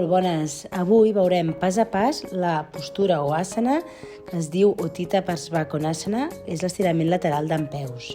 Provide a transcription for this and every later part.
Molt bones. Avui veurem pas a pas la postura o asana que es diu Utthita Parsvakonasana, és l'estirament lateral dempeus.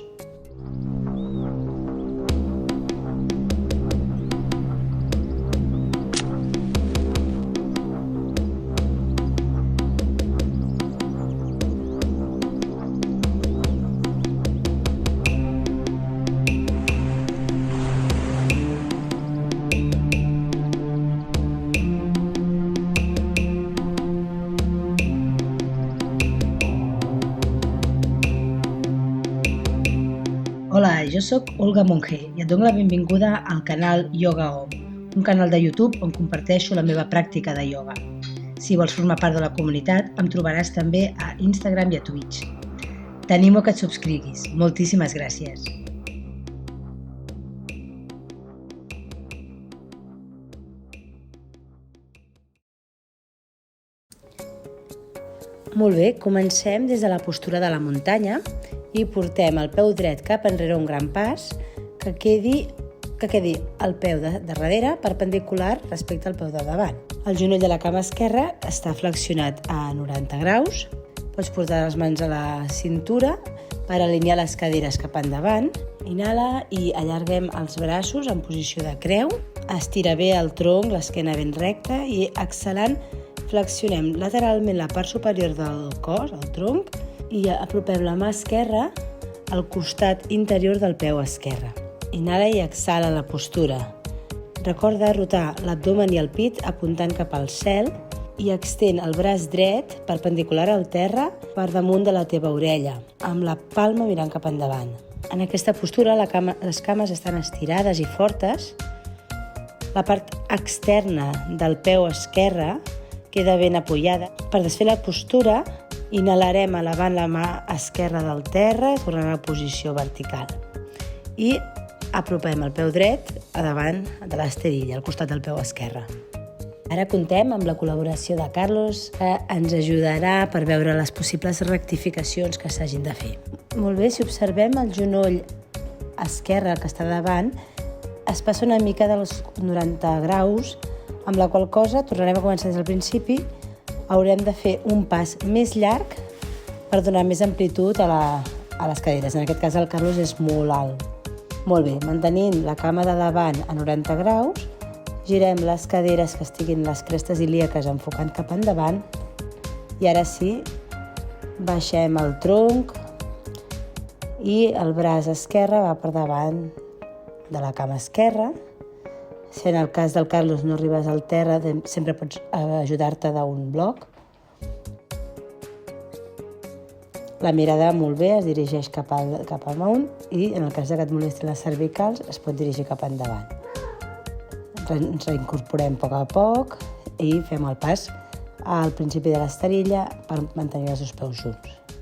Hola, jo sóc Olga Monge i et dono la benvinguda al canal Yoga Om, un canal de YouTube on comparteixo la meva pràctica de ioga. Si vols formar part de la comunitat, em trobaràs també a Instagram i a Twitch. T'animo que et subscriguis. Moltíssimes gràcies. Molt bé, comencem des de la postura de la muntanya i portem el peu dret cap enrere un gran pas, que quedi el peu de darrere perpendicular respecte al peu de davant. El genoll de la cama esquerra està flexionat a 90 graus. Pots portar les mans a la cintura per alinear les caderes cap endavant. Inhala i allarguem els braços en posició de creu. Estira bé el tronc, l'esquena ben recta i exhalant flexionem lateralment la part superior del cos, el tronc, i apropem la mà esquerra al costat interior del peu esquerre. Inhala i exhala la postura. Recorda rotar l'abdomen i el pit apuntant cap al cel i extén el braç dret perpendicular al terra per damunt de la teva orella, amb la palma mirant cap endavant. En aquesta postura les cames estan estirades i fortes. La part externa del peu esquerre queda ben apoyada. Per desfer la postura, inhalarem elevant la mà esquerra del terra, tornant a la posició vertical. I apropem el peu dret a davant de l'esterilla, al costat del peu esquerre. Ara comptem amb la col·laboració de Carlos, que ens ajudarà per veure les possibles rectificacions que s'hagin de fer. Molt bé, si observem el genoll esquerre que està davant, es passa una mica dels 90 graus, amb la qual cosa tornarem a començar des del principi. Haurem de fer un pas més llarg per donar més amplitud a les caderes. En aquest cas el Carlos és molt alt. Molt bé, mantenint la cama de davant a 90 graus, girem les caderes que estiguin les crestes ilíaques enfocant cap endavant i ara sí, baixem el tronc i el braç esquerre va per davant de la cama esquerra. Si en el cas del Carlos no arribes al terra, sempre pots ajudar-te d'un bloc. La mirada molt bé es dirigeix cap amunt i en el cas que et molestin les cervicals es pot dirigir cap endavant. Ens reincorporem a poc i fem el pas al principi de l'esterilla per mantenir els dos peus junts.